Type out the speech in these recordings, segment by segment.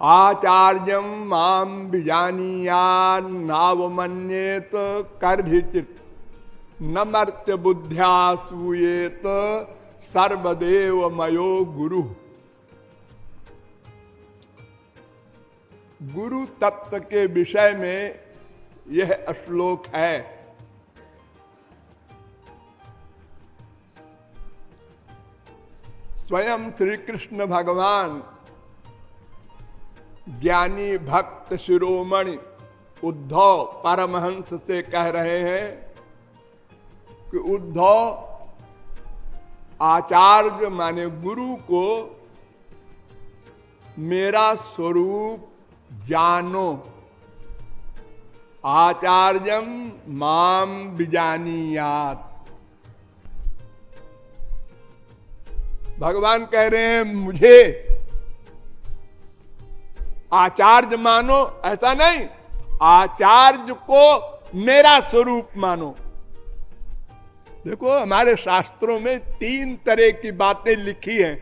आचार्यम माम विजानीयान नावमन्येत कर्भिचित न मर्त्य बुद्ध्या सूयेत सर्वदेव मयो गुरु। गुरु तत्व के विषय में यह श्लोक है। स्वयं श्री कृष्ण भगवान ज्ञानी भक्त शिरोमणि उद्धव परमहंस से कह रहे हैं कि उद्धव, आचार्य माने गुरु को मेरा स्वरूप जानो। आचार्यम माम विजानीयात। भगवान कह रहे हैं मुझे आचार्य मानो, ऐसा नहीं, आचार्य को मेरा स्वरूप मानो। देखो हमारे शास्त्रों में 3 तरह की बातें लिखी हैं।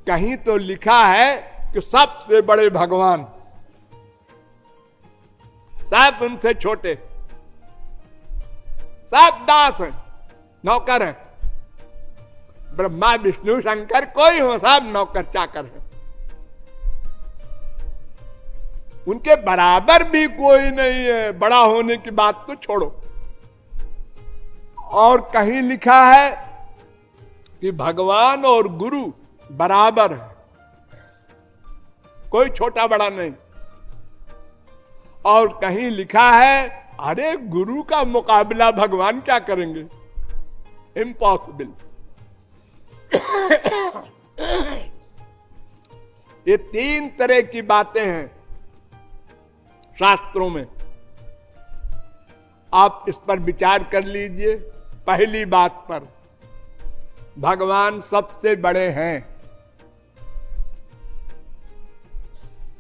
कहीं तो लिखा है कि सबसे बड़े भगवान, सब उनसे छोटे, सब दास हैं, नौकर हैं। ब्रह्मा विष्णु शंकर कोई हो, सब नौकर चाकर हैं। उनके बराबर भी कोई नहीं है, बड़ा होने की बात तो छोड़ो। और कहीं लिखा है कि भगवान और गुरु बराबर है, कोई छोटा बड़ा नहीं। और कहीं लिखा है अरे गुरु का मुकाबला भगवान क्या करेंगे, इम्पॉसिबल। ये 3 तरह की बातें हैं शास्त्रों में। आप इस पर विचार कर लीजिए। पहली बात पर, भगवान सबसे बड़े हैं।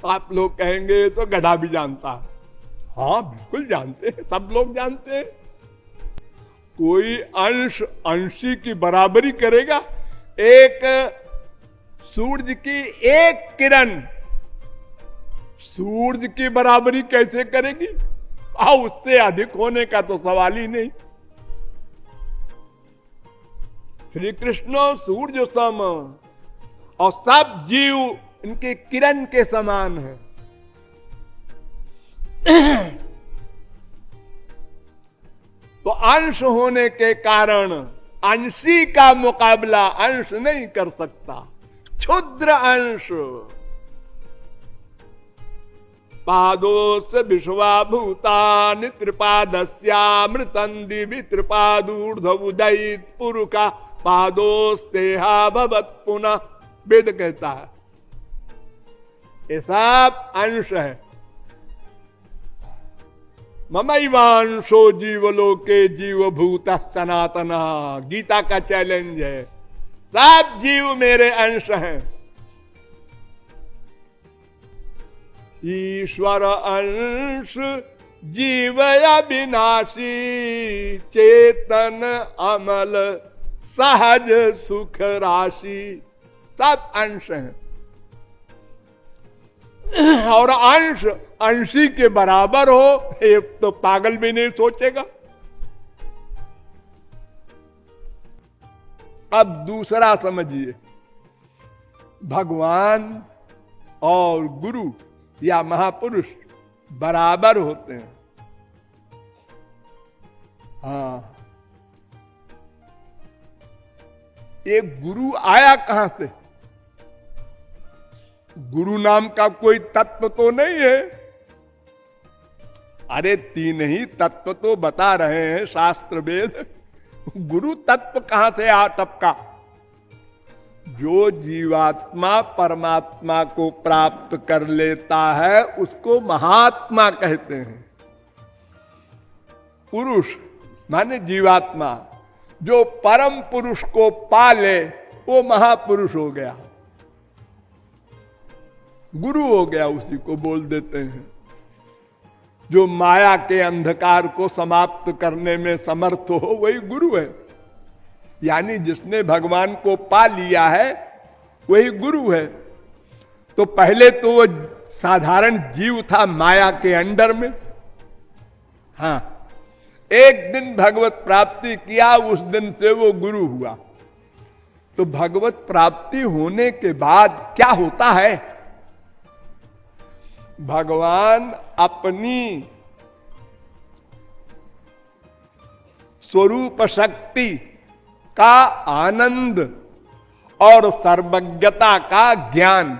आप लोग कहेंगे तो गधा भी जानता है। हाँ बिल्कुल जानते हैं, सब लोग जानते हैं। कोई अंश अंशी की बराबरी करेगा? एक सूरज की एक किरण सूरज की बराबरी कैसे करेगी? उससे अधिक होने का तो सवाल ही नहीं। श्री कृष्ण सूर्य सम, और सब जीव इनके किरण के समान है। तो अंश होने के कारण अंशी का मुकाबला अंश नहीं कर सकता। क्षुद्र अंश। पादोस्य विश्वाभूतानि त्रिपादस्यामृतं दिवि त्रिपादूर्ध्व उदयित पुरुषा पादोस्तेहा भवत् पुनः। वेद कहता है ये सब अंश है। ममैवांशो जीवलोके जीवभूत सनातना, गीता का चैलेंज है। सब जीव मेरे अंश हैं। ईश्वर अंश जीव अविनाशी, चेतन अमल सहज सुख राशि। सब अंश हैं। और अंश अंशी के बराबर हो, ये तो पागल भी नहीं सोचेगा। अब दूसरा समझिए, भगवान और गुरु या महापुरुष बराबर होते हैं। हाँ, ये गुरु आया कहां से? गुरु नाम का कोई तत्व तो नहीं है। अरे 3 ही तत्व तो बता रहे हैं शास्त्र वेद। गुरु तत्व कहां से आ टपका? जो जीवात्मा परमात्मा को प्राप्त कर लेता है उसको महात्मा कहते हैं। पुरुष माने जीवात्मा, जो परम पुरुष को पाले वो महापुरुष हो गया, गुरु हो गया, उसी को बोल देते हैं। जो माया के अंधकार को समाप्त करने में समर्थ हो वही गुरु है। यानी जिसने भगवान को पा लिया है वही गुरु है। तो पहले तो वो साधारण जीव था माया के अंडर में। हाँ, एक दिन भगवत प्राप्ति किया, उस दिन से वो गुरु हुआ। तो भगवत प्राप्ति होने के बाद क्या होता है? भगवान अपनी स्वरूप शक्ति का आनंद और सर्वज्ञता का ज्ञान,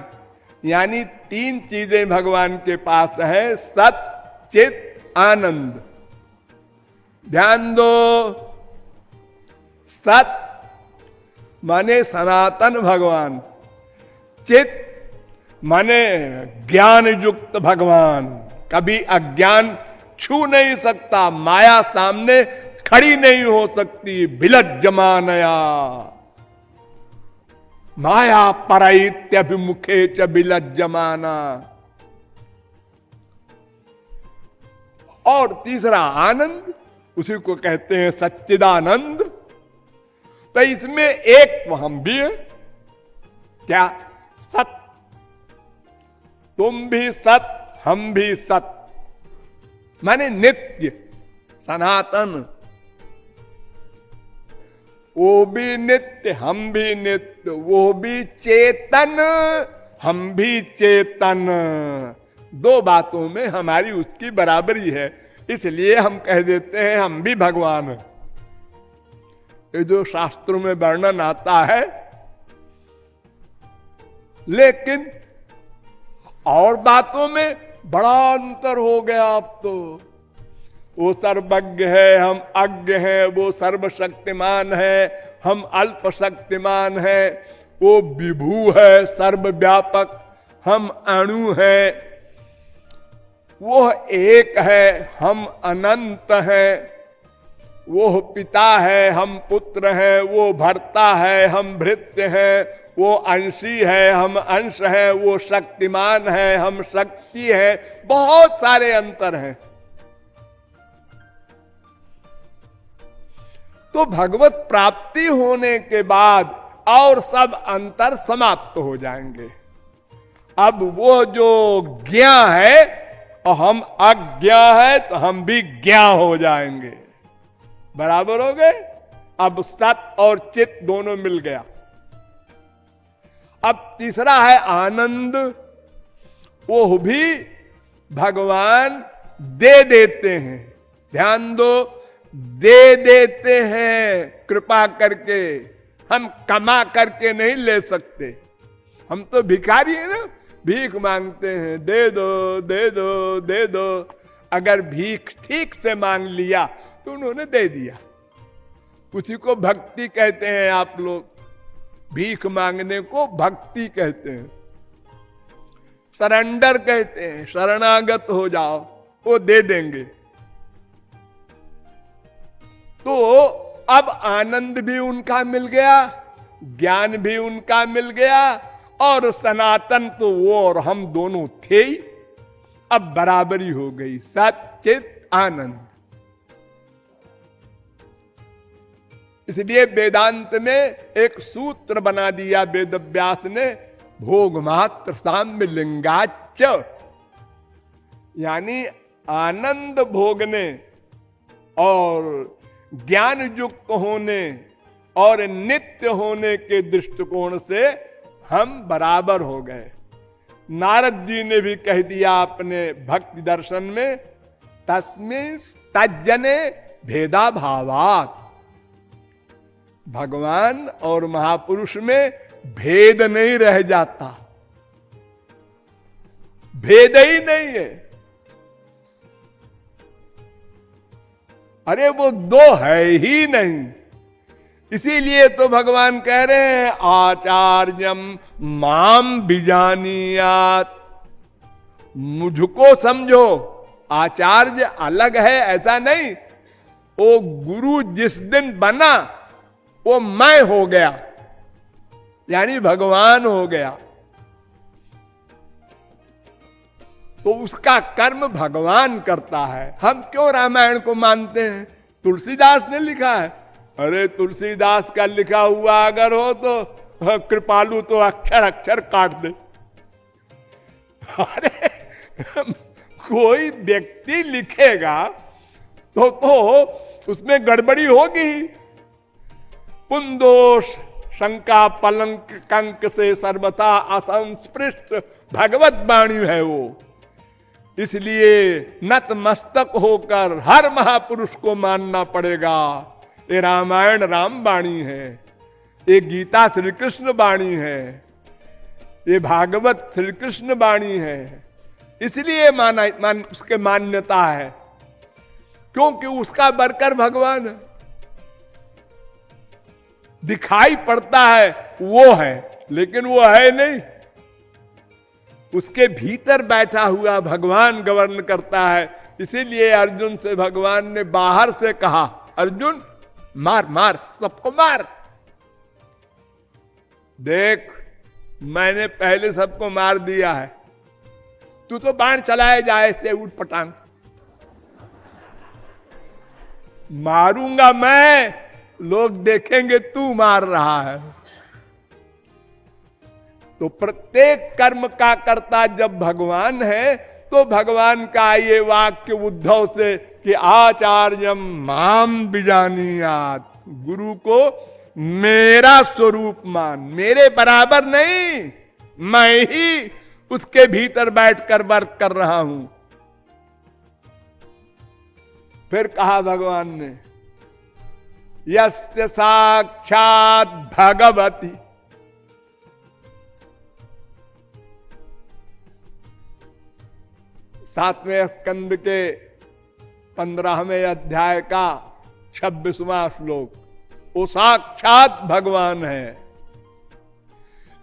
यानी तीन चीजें भगवान के पास है, सत चित आनंद। ध्यान दो, सत माने सनातन भगवान, चित माने ज्ञान युक्त भगवान, कभी अज्ञान छू नहीं सकता, माया सामने खड़ी नहीं हो सकती। बिलज्जमानया माया परैत्यभिमुखे च बिलज्जमाना। और तीसरा आनंद, उसी को कहते हैं सच्चिदानंद। तो इसमें एक तो हम भी है, क्या? सत। तुम भी सत, हम भी सत, माने नित्य सनातन। वो भी नित्य, हम भी नित्य, वो भी चेतन, हम भी चेतन। दो बातों में हमारी उसकी बराबरी है, इसलिए हम कह देते हैं हम भी भगवान हैं। ये जो शास्त्रों में वर्णन आता है, लेकिन और बातों में बड़ा अंतर हो गया अब तो। वो सर्वज्ञ है, हम अज्ञ हैं, वो सर्वशक्तिमान है, हम अल्प शक्तिमान है, वो विभू है सर्वव्यापक, हम अणु हैं, वो एक है, हम अनंत हैं, वो पिता है, हम पुत्र हैं, वो भर्ता है, हम भृत्य हैं, वो अंशी है, हम अंश हैं, वो शक्तिमान है, हम शक्ति है। बहुत सारे अंतर हैं। तो भगवत प्राप्ति होने के बाद और सब अंतर समाप्त हो जाएंगे। अब वो जो ज्ञा है और हम अज्ञा है, तो हम भी ज्ञा हो जाएंगे, बराबर हो गए। अब सत और चित दोनों मिल गया। अब तीसरा है आनंद, वो भी भगवान दे देते हैं। ध्यान दो, दे देते हैं कृपा करके, हम कमा करके नहीं ले सकते। हम तो भिखारी हैं ना, भीख मांगते हैं, दे दो दे दो दे दो। अगर भीख ठीक से मांग लिया तो उन्होंने दे दिया। उसी को भक्ति कहते हैं आप लोग, भीख मांगने को भक्ति कहते हैं, सरेंडर कहते हैं, शरणागत हो जाओ, वो दे देंगे। तो अब आनंद भी उनका मिल गया, ज्ञान भी उनका मिल गया, और सनातन तो वो और हम दोनों थे ही। अब बराबरी हो गई, सच्चित आनंद। इसलिए वेदांत में एक सूत्र बना दिया वेदव्यास ने, भोग मात्र साम्य लिंगाच, यानी आनंद भोगने और ज्ञान युक्त होने और नित्य होने के दृष्टिकोण से हम बराबर हो गए। नारद जी ने भी कह दिया अपने भक्ति दर्शन में, तस्मिन् तज्जने भेदा भावात्। भगवान और महापुरुष में भेद नहीं रह जाता, भेद ही नहीं है। अरे वो दो है ही नहीं। इसीलिए तो भगवान कह रहे हैं आचार्यम माम बिजानियात, मुझको समझो। आचार्य अलग है ऐसा नहीं, वो गुरु जिस दिन बना वो मैं हो गया, यानी भगवान हो गया। तो उसका कर्म भगवान करता है। हम क्यों रामायण को मानते हैं? तुलसीदास ने लिखा है। अरे तुलसीदास का लिखा हुआ अगर हो तो कृपालु तो अक्षर अक्षर काट दे, अरे कोई व्यक्ति लिखेगा तो उसमें गड़बड़ी होगी। पुंदोष शंका पलंक कंक से सर्वथा असंस्पृष्ट भगवत वाणी है वो। इसलिए नतमस्तक होकर हर महापुरुष को मानना पड़ेगा। ये रामायण राम वाणी है, ये गीता श्री कृष्ण वाणी है, ये भागवत श्री कृष्ण वाणी है। इसलिए उसके मान्यता है, क्योंकि उसका वर्कर भगवान है। दिखाई पड़ता है वो है, लेकिन वो है नहीं। उसके भीतर बैठा हुआ भगवान गवर्न करता है। इसीलिए अर्जुन से भगवान ने बाहर से कहा, अर्जुन मार मार, सबको मार। देख, मैंने पहले सबको मार दिया है, तू तो बाण चलाए जाए से उठ पटांग। मारूंगा मैं, लोग देखेंगे तू मार रहा है। तो प्रत्येक कर्म का कर्ता जब भगवान है, तो भगवान का ये वाक्य उद्धव से कि आचार्यम माम विजानीयात, गुरु को मेरा स्वरूप मान, मेरे बराबर नहीं, मैं ही उसके भीतर बैठकर वर्क कर रहा हूं। फिर कहा भगवान ने, यस्य साक्षात भगवती, सातवें स्कंद के 15वें अध्याय का 26वां श्लोक, वो साक्षात भगवान है।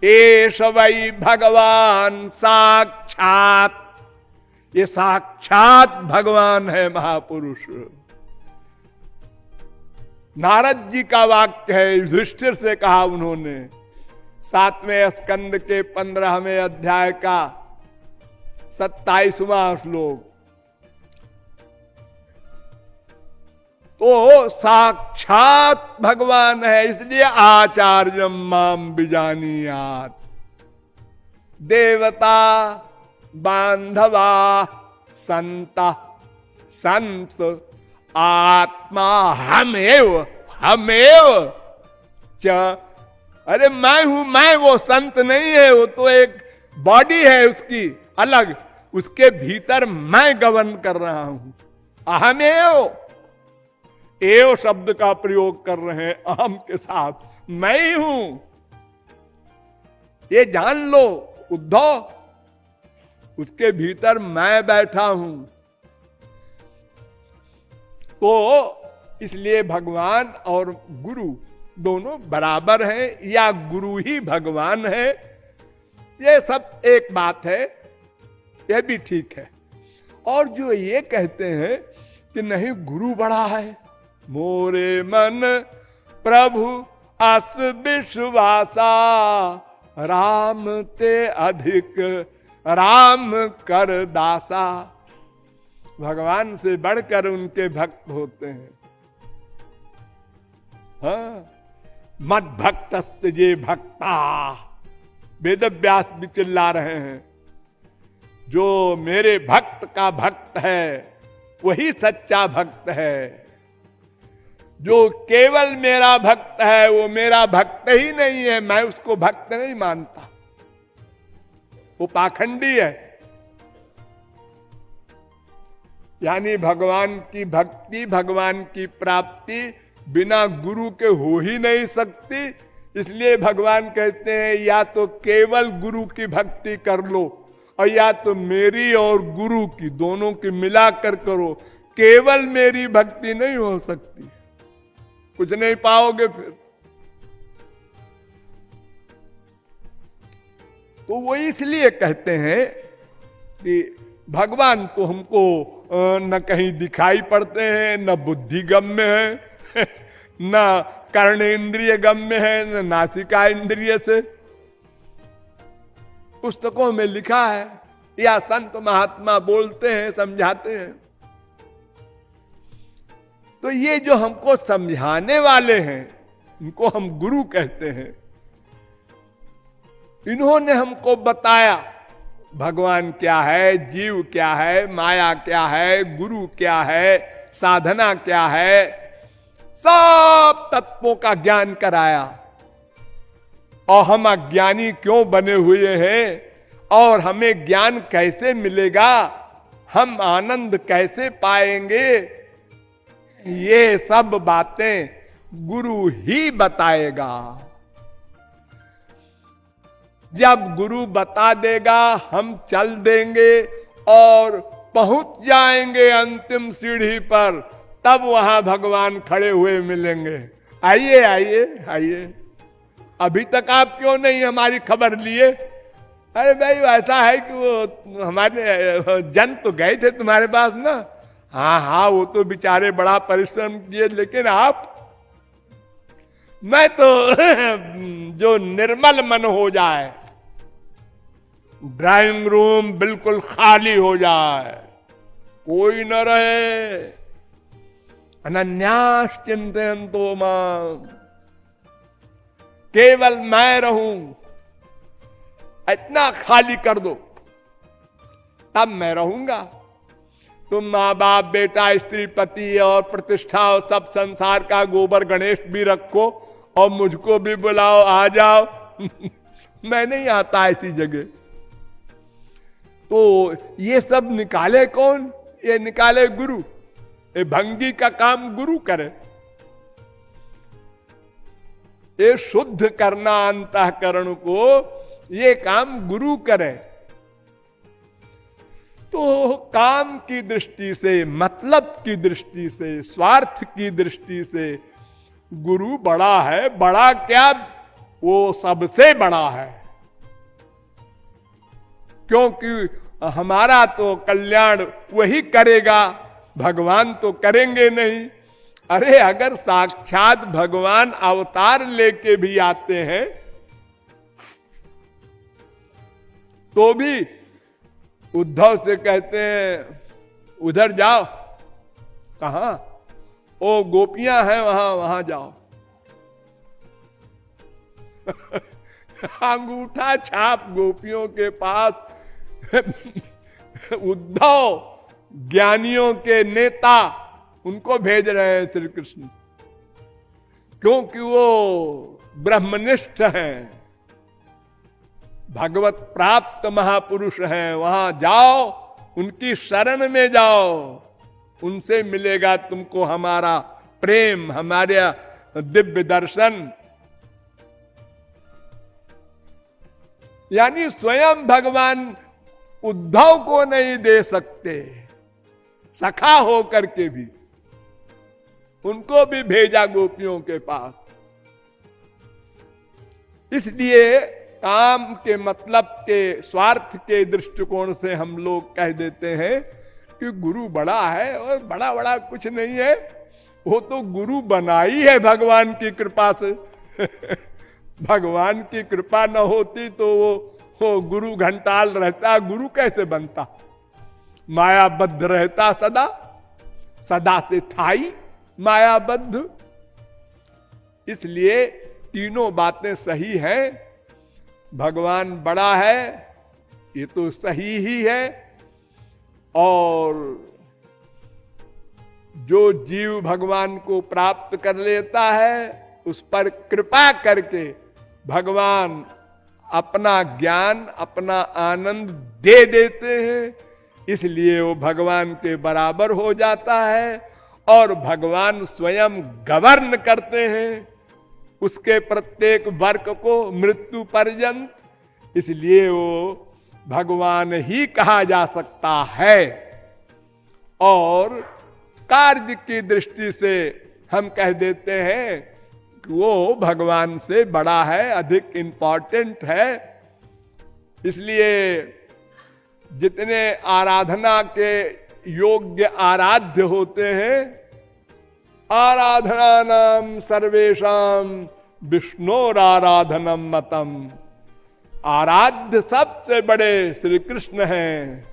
एष वै भगवान साक्षात, ये साक्षात भगवान है महापुरुष। नारद जी का वाक्य है, युधिष्ठिर से कहा उन्होंने, 7वें स्कंद के 15वें अध्याय का 27वां श्लोक। तो साक्षात भगवान है, इसलिए आचार्यम माम विजानीयात। देवता बांधवा संत, संत आत्मा हमेव, हमेव च। अरे मैं हूं, मैं, वो संत नहीं है, वो तो एक बॉडी है उसकी अलग, उसके भीतर मैं गवर्न कर रहा हूं। अहमेव, एव शब्द का प्रयोग कर रहे हैं अहम के साथ, मैं ही हूं, ये जान लो उद्धव, उसके भीतर मैं बैठा हूं। तो इसलिए भगवान और गुरु दोनों बराबर हैं, या गुरु ही भगवान है, ये सब एक बात है, यह भी ठीक है। और जो ये कहते हैं कि नहीं गुरु बड़ा है, मोरे मन प्रभु अस विश्वासा, राम ते अधिक राम कर दासा। भगवान से बढ़कर उनके भक्त होते हैं। हाँ, मद भक्त ये भक्ता, वेद व्यास भी चिल्ला रहे हैं, जो मेरे भक्त का भक्त है वही सच्चा भक्त है। जो केवल मेरा भक्त है वो मेरा भक्त ही नहीं है, मैं उसको भक्त नहीं मानता, वो पाखंडी है। यानी भगवान की भक्ति, भगवान की प्राप्ति बिना गुरु के हो ही नहीं सकती। इसलिए भगवान कहते हैं या तो केवल गुरु की भक्ति कर लो, और या तो मेरी और गुरु की दोनों की मिलाकर करो। केवल मेरी भक्ति नहीं हो सकती, कुछ नहीं पाओगे फिर। तो वो इसलिए कहते हैं कि भगवान तो हमको न कहीं दिखाई पड़ते हैं, न बुद्धि गम्य है, न कर्णेंद्रिय गम्य है, न नासिका इंद्रिय से। पुस्तकों में लिखा है या संत महात्मा बोलते हैं, समझाते हैं। तो ये जो हमको समझाने वाले हैं, इनको हम गुरु कहते हैं। इन्होंने हमको बताया भगवान क्या है, जीव क्या है, माया क्या है, गुरु क्या है, साधना क्या है, सब तत्वों का ज्ञान कराया। और हम अज्ञानी क्यों बने हुए हैं और हमें ज्ञान कैसे मिलेगा, हम आनंद कैसे पाएंगे, ये सब बातें गुरु ही बताएगा। जब गुरु बता देगा हम चल देंगे और पहुंच जाएंगे अंतिम सीढ़ी पर, तब वहां भगवान खड़े हुए मिलेंगे। आइए आइए आइए, अभी तक आप क्यों नहीं हमारी खबर लिए? अरे भाई ऐसा है कि वो हमारे जन तो गए थे तुम्हारे पास ना। हाँ हाँ, वो तो बेचारे बड़ा परिश्रम किए, लेकिन आप, मैं तो जो निर्मल मन हो जाए, ड्राइंग रूम बिल्कुल खाली हो जाए, कोई न रहे, अनन्यास चिंतयन्तो मां, केवल मैं रहूं, इतना खाली कर दो, तब मैं रहूंगा। तुम माँ बाप, बेटा, स्त्री, पति और प्रतिष्ठा और सब संसार का गोबर गणेश भी रखो और मुझको भी बुलाओ, आ जाओ मैं नहीं आता ऐसी जगह। तो ये सब निकाले कौन? ये निकाले गुरु। ये भंगी का काम गुरु करे। ये शुद्ध करना अंतःकरण को, ये काम गुरु करे। तो काम की दृष्टि से, मतलब की दृष्टि से, स्वार्थ की दृष्टि से गुरु बड़ा है। बड़ा क्या, वो सबसे बड़ा है, क्योंकि हमारा तो कल्याण वही करेगा, भगवान तो करेंगे नहीं। अरे अगर साक्षात भगवान अवतार लेके भी आते हैं तो भी उद्धव से कहते हैं उधर जाओ। कहां? ओ गोपियां हैं वहां, वहां जाओ अंगूठा छाप गोपियों के पास उद्धव ज्ञानियों के नेता, उनको भेज रहे हैं श्री कृष्ण, क्योंकि वो ब्रह्मनिष्ठ हैं, भगवत प्राप्त महापुरुष हैं। वहां जाओ, उनकी शरण में जाओ, उनसे मिलेगा तुमको हमारा प्रेम, हमारे दिव्य दर्शन। यानी स्वयं भगवान उद्धव को नहीं दे सकते, सखा होकर के भी उनको भी भेजा गोपियों के पास। इसलिए काम के, मतलब के, स्वार्थ के दृष्टिकोण से हम लोग कह देते हैं कि गुरु बड़ा है, और बड़ा बड़ा कुछ नहीं है, वो तो गुरु बनाई है भगवान की कृपा से भगवान की कृपा न होती तो वो गुरु घंटाल रहता, गुरु कैसे बनता? मायाबद्ध रहता सदा, सदा से था ही मायाबद्ध। इसलिए तीनों बातें सही हैं। भगवान बड़ा है, ये तो सही ही है, और जो जीव भगवान को प्राप्त कर लेता है उस पर कृपा करके भगवान अपना ज्ञान, अपना आनंद दे देते हैं। इसलिए वो भगवान के बराबर हो जाता है और भगवान स्वयं गवर्न करते हैं उसके प्रत्येक वर्ग को मृत्यु पर्यंत। इसलिए वो भगवान ही कहा जा सकता है। और कार्य की दृष्टि से हम कह देते हैं कि वो भगवान से बड़ा है, अधिक इंपॉर्टेंट है। इसलिए जितने आराधना के योग्य आराध्य होते हैं, आराधना नाम सर्वेशम विष्णोराराधनम मतम, आराध्य सबसे बड़े श्री कृष्ण हैं।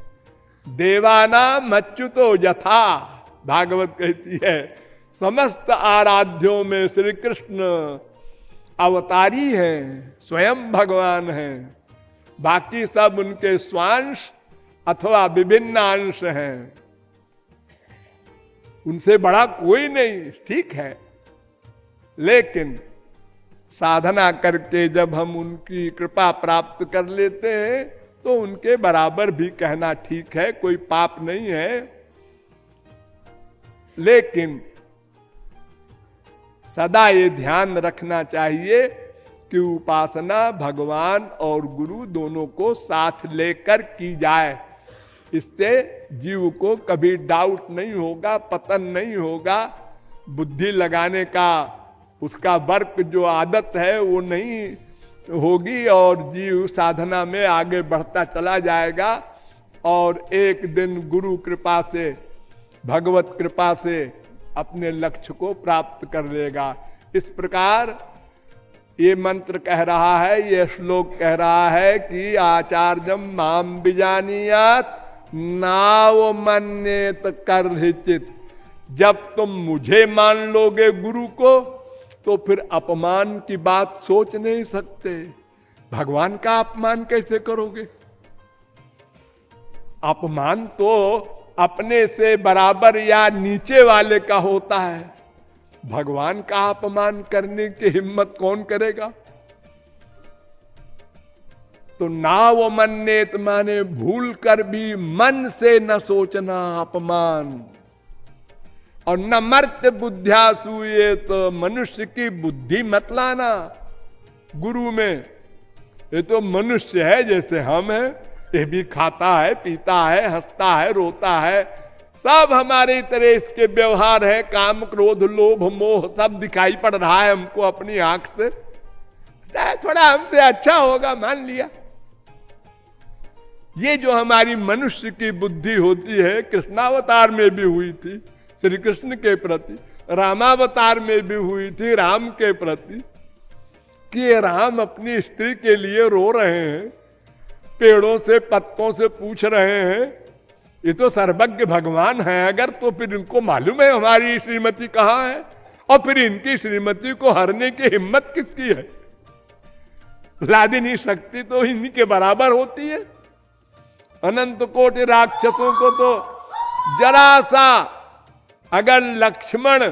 देवानाम अच्युतो यथा, भागवत कहती है समस्त आराध्यों में श्री कृष्ण अवतारी हैं, स्वयं भगवान हैं। बाकी सब उनके स्वांश अथवा विभिन्न अंश हैं, उनसे बड़ा कोई नहीं, ठीक है। लेकिन साधना करके जब हम उनकी कृपा प्राप्त कर लेते हैं तो उनके बराबर भी कहना ठीक है, कोई पाप नहीं है। लेकिन सदा ये ध्यान रखना चाहिए कि उपासना भगवान और गुरु दोनों को साथ लेकर की जाए। इससे जीव को कभी डाउट नहीं होगा, पतन नहीं होगा, बुद्धि लगाने का उसका वर्क जो आदत है वो नहीं होगी और जीव साधना में आगे बढ़ता चला जाएगा और एक दिन गुरु कृपा से, भगवत कृपा से अपने लक्ष्य को प्राप्त कर लेगा। इस प्रकार ये मंत्र कह रहा है, ये श्लोक कह रहा है कि आचार्यम माम विजानीयात नावमन्येत कर्हिचित। जब तुम मुझे मान लोगे गुरु को तो फिर अपमान की बात सोच नहीं सकते। भगवान का अपमान कैसे करोगे? अपमान तो अपने से बराबर या नीचे वाले का होता है, भगवान का अपमान करने की हिम्मत कौन करेगा? तो नाव मन्नेत माने भूल कर भी मन से न सोचना अपमान, और न मर्त बुद्धिया सूये, तो मनुष्य की बुद्धि मत लाना गुरु में। ये तो मनुष्य है जैसे हम हैं, ये भी खाता है, पीता है, हंसता है, रोता है, सब हमारे तरह इसके व्यवहार है, काम क्रोध लोभ मोह सब दिखाई पड़ रहा है हमको अपनी आंख से। थोड़ा हमसे अच्छा होगा मान लिया। ये जो हमारी मनुष्य की बुद्धि होती है, कृष्णावतार में भी हुई थी श्री कृष्ण के प्रति, रामावतार में भी हुई थी राम के प्रति, कि राम अपनी स्त्री के लिए रो रहे हैं, पेड़ों से पत्तों से पूछ रहे हैं, ये तो सर्वज्ञ भगवान है अगर, तो फिर इनको मालूम है हमारी श्रीमती कहाँ है, और फिर इनकी श्रीमती को हरने की हिम्मत किसकी है? लादिनी शक्ति तो इन्हीं के बराबर होती है। अनंत कोटि राक्षसों को तो जरा सा अगर लक्ष्मण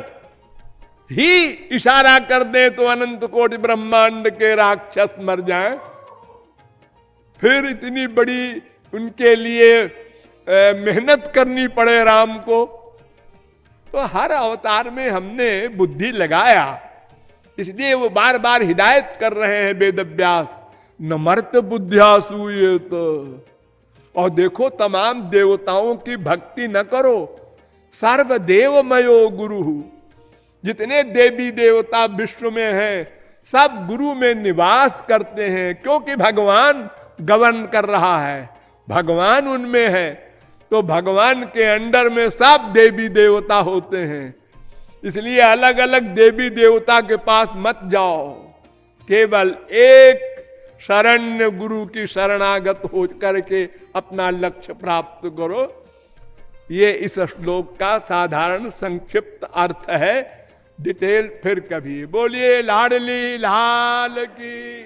ही इशारा कर दे तो अनंत कोटि ब्रह्मांड के राक्षस मर जाएं। फिर इतनी बड़ी उनके लिए मेहनत करनी पड़े राम को। तो हर अवतार में हमने बुद्धि लगाया, इसलिए वो बार बार हिदायत कर रहे हैं वेद व्यास, न मर्त बुद्धिया सूयेत। और देखो तमाम देवताओं की भक्ति न करो, सर्वदेवमयो गुरु, जितने देवी देवता विश्व में हैं सब गुरु में निवास करते हैं, क्योंकि भगवान गवर्न कर रहा है, भगवान उनमें है, तो भगवान के अंडर में सब देवी देवता होते हैं। इसलिए अलग अलग देवी देवता के पास मत जाओ, केवल एक शरण्य गुरु की शरणागत हो करके अपना लक्ष्य प्राप्त करो। ये इस श्लोक का साधारण संक्षिप्त अर्थ है, डिटेल फिर कभी। बोलिए लाडली लाल की।